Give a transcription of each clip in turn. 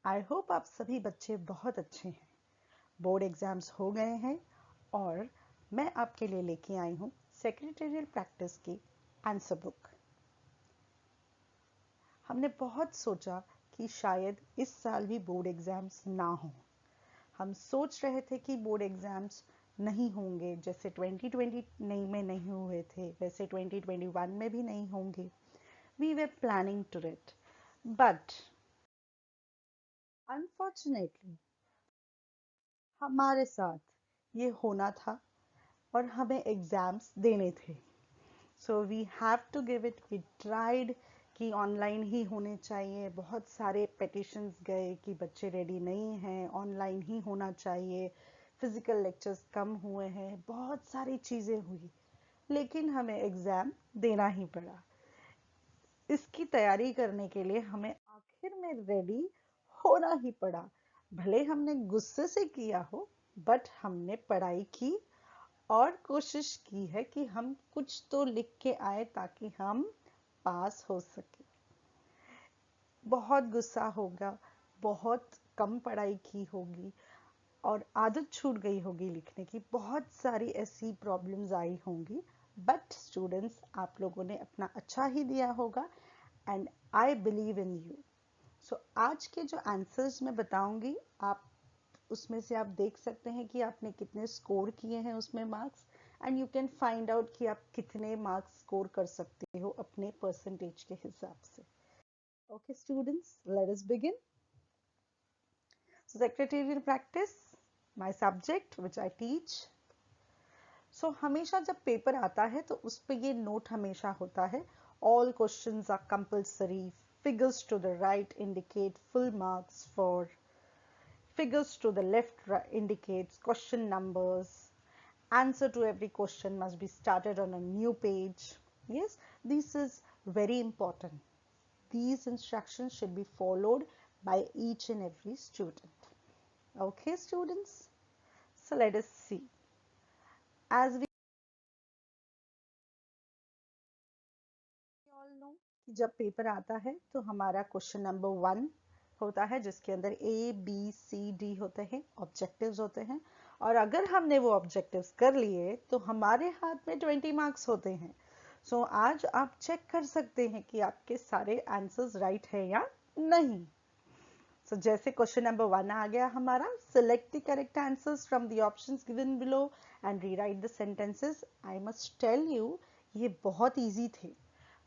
I hope आप सभी बच्चे बहुत अच्छे हैं। बोर्ड एग्जाम्स हो गए हैं और मैं आपके लिए लेके आई हूँ सेक्रेटरियल प्रैक्टिस की आंसर बुक। हमने बहुत सोचा कि शायद इस साल भी बोर्ड एग्जाम्स ना हो। हम सोच रहे थे कि बोर्ड एग्जाम्स नहीं होंगे, जैसे 2020 नहीं में नहीं हुए थे वैसे 2021 में भी नहीं होंगे। We were planning to it, but unfortunately हमारे साथ ये होना था और हमें एग्जाम्स देने थे। So we have to give it. We tried कि ऑनलाइन ही होने चाहिए। बहुत सारे पेटिशंस गए कि बच्चे रेडी नहीं हैं, ऑनलाइन ही होना चाहिए, फिजिकल लेक्चर्स कम हुए हैं, बहुत सारी चीज़ें हुई, लेकिन हमें एग्ज़ाम देना ही पड़ा। इसकी तैयारी करने के लिए हमें आखिर में रेडी होना ही पड़ा। भले हमने गुस्से से किया हो, बट हमने पढ़ाई की और कोशिश की है कि हम कुछ तो लिख के आए ताकि हम पास हो सके। बहुत गुस्सा होगा, बहुत कम पढ़ाई की होगी और आदत छूट गई होगी लिखने की, बहुत सारी ऐसी प्रॉब्लम्स आई होंगी, बट स्टूडेंट्स आप लोगों ने अपना अच्छा ही दिया होगा and I believe in you. So आज के जो आंसर्स मैं बताऊंगी, आप उसमें से आप देख सकते हैं कि आपने कितने स्कोर किए हैं उसमें marks, and you can find out कि आप कितने मार्क्स स्कोर कर सकते हो अपने परसेंटेज के हिसाब से। Okay students, let us begin. Secretarial practice, my subject which I teach. So हमेशा जब पेपर आता है तो उस पे ये नोट हमेशा होता है, all questions are compulsory, figures to the right indicate full marks, for figures to the left indicates question numbers, answer to every question must be started on a new page. Yes, this is very important. These instructions should be followed by each and every student. Okay students, so let us see. As we all know कि जब paper आता है तो हमारा question number 1 होता है, जिसके अंदर A, B, C, D होते हैं, ऑब्जेक्टिव्स होते हैं, और अगर हमने वो ऑब्जेक्टिव्स कर लिए तो हमारे हाथ में 20 मार्क्स होते हैं। सो आज आप चेक कर सकते हैं कि आपके सारे आंसर्स राइट है या नहीं। सो जैसे क्वेश्चन नंबर 1 आ गया हमारा, select the correct answers from the options given below and rewrite the sentences. I must tell you, ये बहुत इजी थे।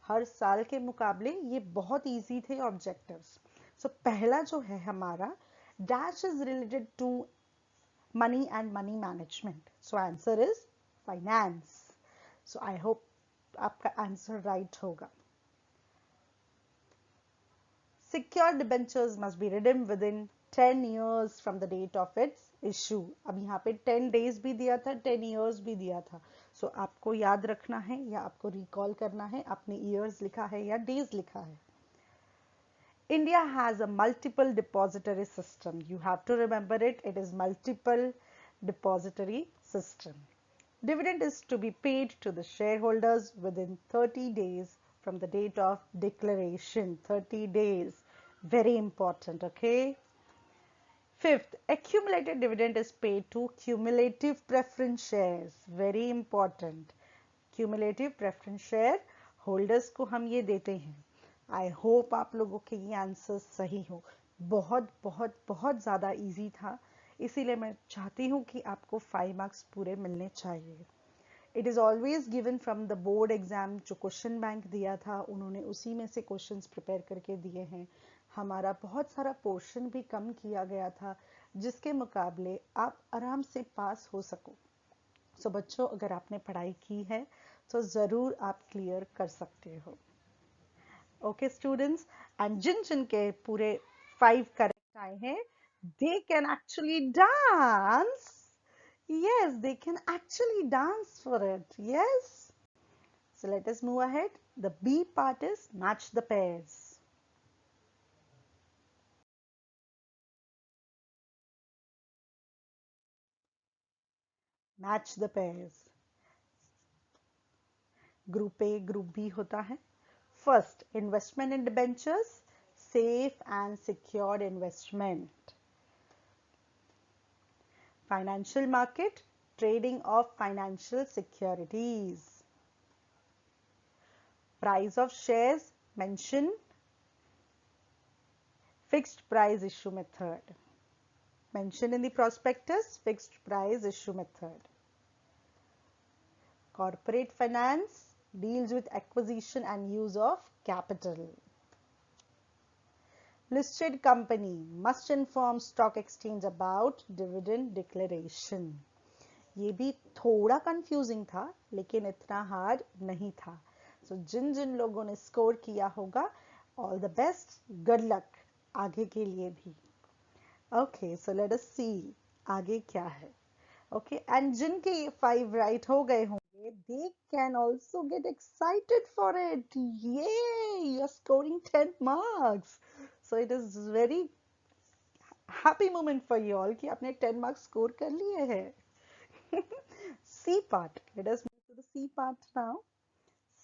हर साल के मुकाबले ये बहुत इजी थे ऑब्जेक्टिव्स। सो पहला जो है हमारा, dash is related to money and money management, so answer is finance. So I hope आपका आंसर राइट होगा। Secured debentures must be redeemed within 10 years from the date of its issue. अब यहाँ पे 10 days भी दिया था, 10 years भी दिया था। सो आपको याद रखना है या आपको रिकॉल करना है, आपने years लिखा है या days लिखा है। India has a multiple depository system. You have to remember it. It is multiple depository system. Dividend is to be paid to the shareholders within 30 days from the date of declaration. 30 days. Very important, okay? Fifth, accumulated dividend is paid to cumulative preference shares. Very important. Cumulative preference share holders को हम ये देते हैं। I hope आप लोगों के ये answer सही हो। बहुत बहुत बहुत ज़्यादा इजी था, इसीलिए मैं चाहती हूँ कि आपको 5 मार्क्स पूरे मिलने चाहिए। It is always given from the board exam. जो क्वेश्चन बैंक दिया था उन्होंने उसी में से क्वेश्चंस प्रिपेयर करके दिए हैं। हमारा बहुत सारा पोर्शन भी कम किया गया था, जिसके मुकाबले आप आराम से पास हो सको। सो बच्चों, अगर आपने पढ़ाई की है तो ज़रूर आप क्लियर कर सकते हो। ओके स्टूडेंट्स, एंड जिन जिन के पूरे 5 करेक्ट आए हैं, they can actually dance. Yes, they can actually dance for it. Yes. So let us move ahead. The B part is match the pairs. Match the pairs. Group A, Group B होता है. First, investment in debentures. safe and secured investment. Financial market, trading of financial securities. Price of shares, mention fixed price issue method. Mentioned in the prospectus, fixed price issue method. Corporate finance deals with acquisition and use of capital. Listed company must inform stock exchange about dividend declaration. ये भी थोड़ा confusing था लेकिन इतना hard नहीं था. So जिन जिन लोगों ने स्कोर किया होगा, all the best, good luck आगे के लिए भी. Okay, so let us see आगे क्या है. Okay, and जिनके 5 right हो गए होंगे, they can also get excited for it. Yay, you're scoring 10 marks. So it is very happy moment for you all कि आपने 10 marks score कर लिए हैं. C part, let us move to the C part now.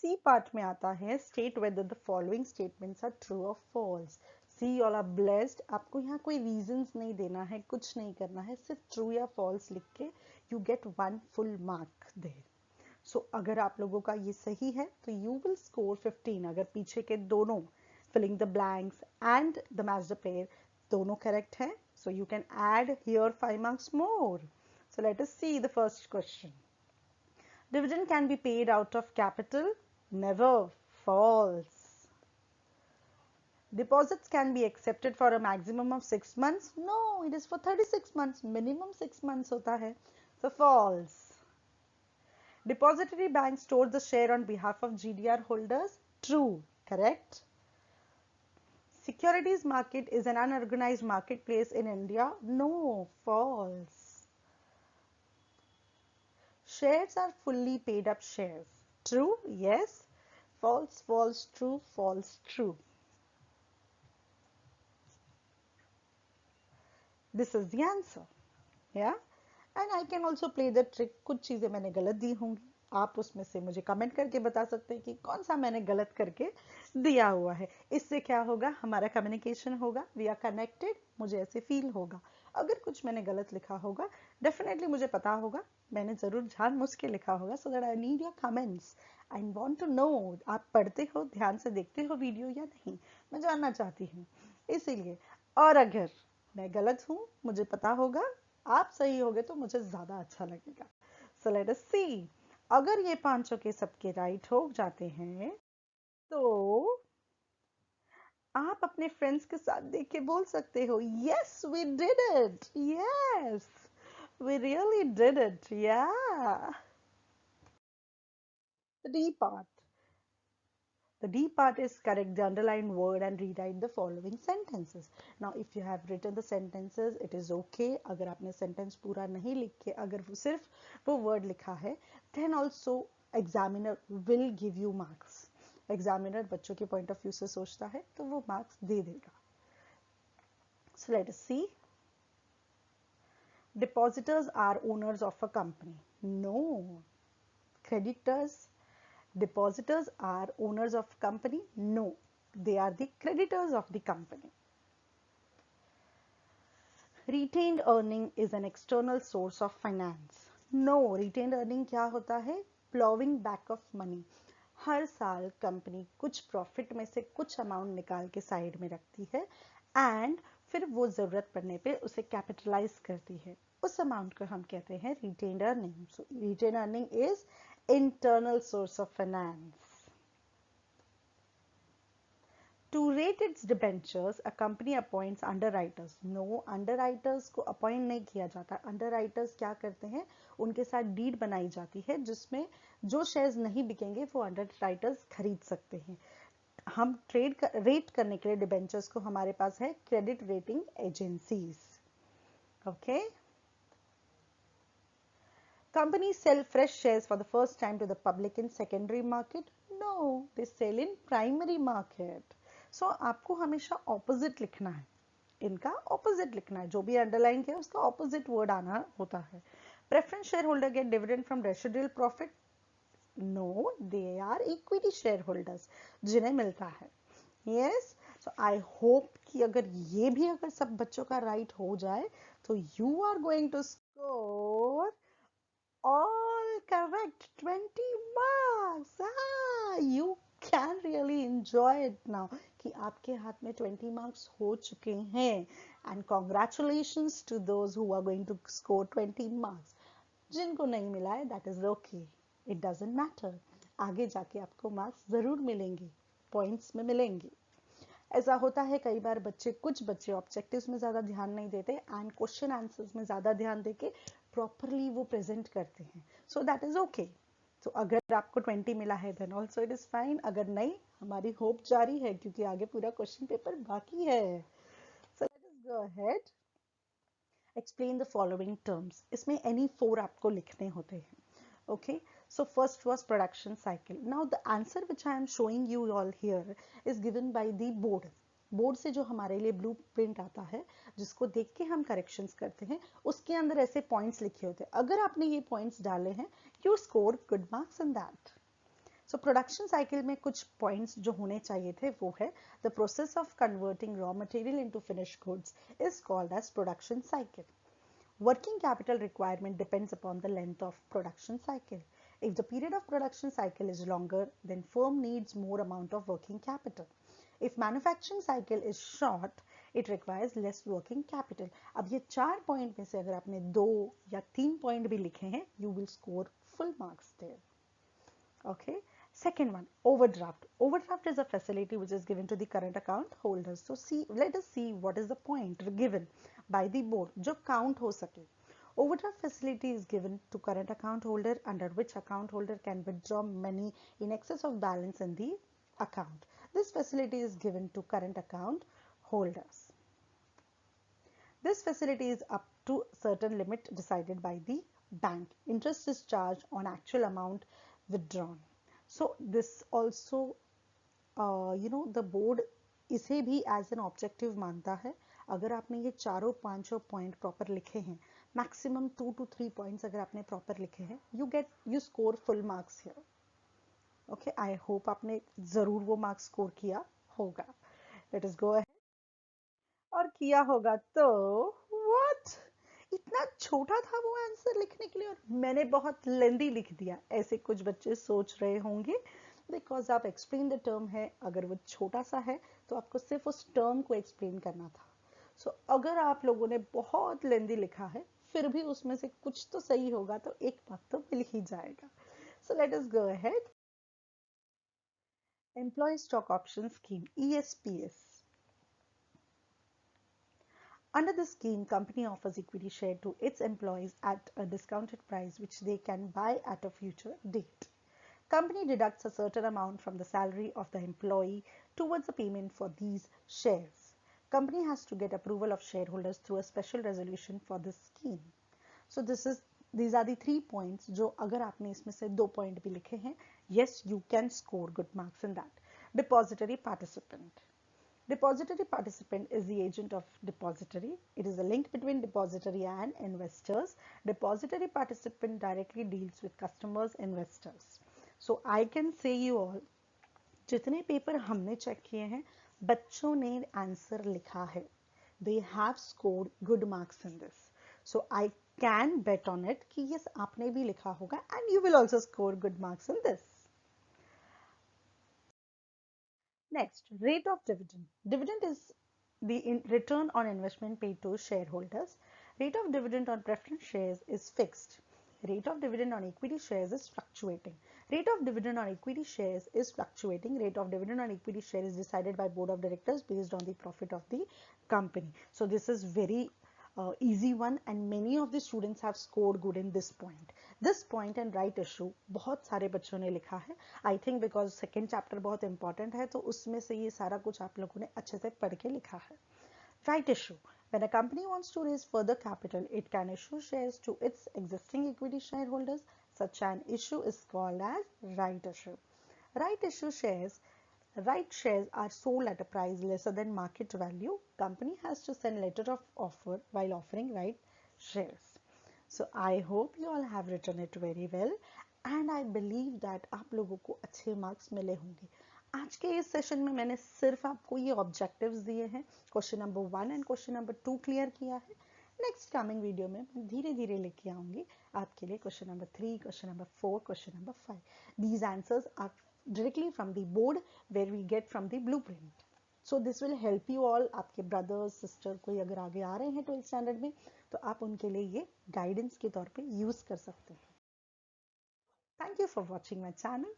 C part में आता है state whether the following statements are true or false. See, you all are blessed. आपको यहाँ कोई reasons नहीं देना है, कुछ नहीं करना है, सिर्फ true या false लिख के you get 1 full mark there. So अगर आप लोगों का ये सही है तो you will score 15. अगर पीछे के दोनों filling the blanks and the match the pair दोनों correct है, so you can add here 5 marks more. So let us see the first question. Dividend can be paid out of capital? Never. False. Deposits can be accepted for a maximum of 6 months? No, it is for 36 months. Minimum 6 months hota hai. So false. Depository bank stores the share on behalf of GDR holders? True. Correct. Securities market is an unorganized marketplace in India? No. False. Shares are fully paid up shares. True? Yes. False, false, true, false, true. This is the answer. Yeah. And I can also play the trick. कुछ चीजें मैंने गलत दी होंगी, आप उसमें से मुझे comment करके बता सकते हैं कि कौन सा मैंने गलत करके दिया हुआ है. इससे क्या होगा, हमारा कम्युनिकेशन होगा, वी आर कनेक्टेड, मुझे ऐसे फील होगा. अगर कुछ मैंने गलत लिखा होगा, डेफिनेटली मुझे पता होगा, मैंने जरूर जानबूझ के लिखा होगा. So that I need your comments. I want to know आप पढ़ते हो, ध्यान से देखते हो वीडियो या नहीं, मैं जानना चाहती हूँ. इसीलिए, और अगर मैं गलत हूँ, मुझे पता होगा, आप सही होगे तो मुझे ज्यादा अच्छा लगेगा. सो लेट अस सी. अगर ये पांचों के सबके राइट हो जाते हैं तो आप अपने फ्रेंड्स के साथ देख के बोल सकते हो, yes we did it, yes we really did it. या the D part. The D part is correct the underlined word and rewrite the following sentences. Now if you have written the sentences, it is okay. अगर आपने sentence पूरा नहीं लिख के अगर वो सिर्फ वो word लिखा है, then also examiner will give you marks. Examiner बच्चों के point of view से सोचता है तो वो marks दे देगा. So let us see. Depositors are owners of a company. No. Creditors. Depositors are owners of company? No, they are the creditors of the company. Retained earning is an external source of finance. No, retained earning क्या होता है? Plowing back of money. हर साल company कुछ profit में से कुछ amount निकाल के साइड में रखती है एंड फिर वो जरूरत पड़ने पे उसे कैपिटलाइज करती है. उस अमाउंट को हम कहते हैं retained earning. So retained earning is internal source of finance. To rate its debentures, a company appoints underwriters. No, underwriters को appoint नहीं किया जाता. Underwriters क्या करते हैं, उनके साथ डीड बनाई जाती है जिसमें जो शेयर्स नहीं बिकेंगे वो underwriters खरीद सकते हैं. हम रेट करने के लिए डिबेंचर्स को हमारे पास है credit rating agencies. Okay. Companies sell fresh shares for the first time to the public in secondary market? No, they sell in primary market. So आपको हमेशा opposite लिखना है. इनका opposite लिखना है. जो भी underline किया उसका opposite word आना होता है. Preference shareholder get dividend from residual profit? No, they are equity shareholders जिन्हें मिलता है. Yes, सो आई होप कि अगर ये भी अगर सब बच्चों का राइट हो जाए तो you are going to score all correct, 20 marks. You can really enjoy it now कि आपके हाथ में 20 marks हो चुके हैं. And congratulations to those who are going to score 20 marks. जिनको नहीं मिला है, that is okay. It doesn't matter. आगे जाके आपको marks जरूर मिलेंगे, points में मिलेंगे. ऐसा होता है कई बार कुछ बच्चे ऑब्जेक्टिव्स में ज़्यादा ध्यान नहीं देते एंड क्वेश्चन आंसर्स में ज़्यादा ध्यान देके प्रॉपरली वो प्रेजेंट करते हैं. So that is okay. तो अगर आपको 20 मिला है then also it is fine. अगर नहीं, हमारी होप जारी है क्योंकि आगे पूरा क्वेश्चन पेपर बाकी है. सो let us go ahead. Explain the following terms. इसमें एनी 4 आपको लिखने होते हैं. Okay, so first was production cycle. Now the answer which I am showing you all here is given by the board. Board से जो हमारे लिए blue print आता है जिसको देख के हम करेक्शंस करते हैं, उसके अंदर ऐसे पॉइंट्स लिखे होते हैं. अगर आपने ये पॉइंट्स डाले हैं, you score good marks in that. So production cycle में कुछ पॉइंट्स जो होने चाहिए थे वो है the process of converting raw material into finished goods is called as production cycle. Working capital requirement depends upon the length of production cycle. If the period of production cycle is longer, then firm needs more amount of working capital. If manufacturing cycle is short, it requires less working capital. अब ये 4 point में से अगर आपने 2 या 3 point भी लिखे हैं, you will score full marks there. Okay. Second one, overdraft. Overdraft is a facility which is given to the current account holders. So let us see what is the point given by the board जो count हो सके. Overdraft facility is given to current account holder under which account holder can withdraw money in excess of balance in the account. This facility is given to current account holders. This facility is up to certain limit decided by the bank. Interest is charged on actual amount withdrawn. So this also the board इसे भी as an objective मानता है. अगर आपने ये चारों पांचों point proper लिखे हैं, मैक्सिमम 2 to 3 पॉइंट्स अगर आपने प्रॉपर लिखे हैं, you score full marks here. Okay, I hope आपने जरूर वो मार्क्स स्कोर किया होगा. Let us go ahead. और किया होगा तो what? इतना छोटा था वो आंसर लिखने के लिए और मैंने बहुत लेंदी लिख दिया. ऐसे कुछ बच्चे सोच रहे होंगे बिकॉज आप एक्सप्लेन द टर्म है. अगर वो छोटा सा है तो आपको सिर्फ उस टर्म को एक्सप्लेन करना था. सो अगर आप लोगों ने बहुत लेंदी लिखा है फिर भी उसमें से कुछ तो सही होगा तो एक मार्क तो मिल ही जाएगा. So let us go ahead. Employ stock option scheme ESPS. Under the scheme, company offers equity share to its employees at a discounted price which they can buy at a future date. Company deducts a certain amount from the salary of the employee towards the payment for these shares. Company has to get approval of shareholders through a special resolution for this scheme. So these are the 3 points जो अगर आपने इसमें से 2 point भी लिखे हैं, yes, you can score good marks in that. Depository participant. Depository participant is the agent of depository. It is a link between depository and investors. Depository participant directly deals with customers, investors. So I can say you all, जितने paper हमने check किए हैं, बच्चों ने answer लिखा है. They have scored good marks in this. So I can bet on it कि yes, आपने भी लिखा होगा and you will also score good marks in this. Next, rate of dividend. Dividend is the return on investment paid to shareholders. Rate of dividend on preference shares is fixed. Rate of dividend on equity shares is fluctuating. Rate of dividend on equity shares is fluctuating. Rate of dividend on equity share is decided by board of directors based on the profit of the company. So this is very easy one and many of the students have scored good in this point. This point and right issue बहुत सारे बच्चों ने लिखा है. I think because second chapter बहुत important है तो उसमें से ये सारा कुछ आप लोगों ने अच्छे से पढ़ के लिखा है. Right issue. When a company wants to raise further capital, it can issue shares to its existing equity shareholders. Such an issue is called as right issue. Right issue shares. Right shares are sold at a price lesser than market value. Company has to send letter of offer while offering right shares. So I hope you all have written it very well and I believe that आप लोगों को अच्छे marks मिले होंगे. आज के इस session में मैंने सिर्फ आपको ये ऑब्जेक्टिव्स दिए हैं, question number 1 and question number 2 clear किया है। नेक्स्ट कमिंग वीडियो में मैं धीरे धीरे लेके आऊंगी आपके लिए question number 3, question number 4, question number 5। These answers are directly from the board where we get from the blueprint. So this will help you all. आपके ब्रदर्स सिस्टर कोई अगर आगे आ रहे हैं 12th स्टैंडर्ड में तो आप उनके लिए ये गाइडेंस के तौर पे यूज कर सकते हैं। Thank you for watching my channel.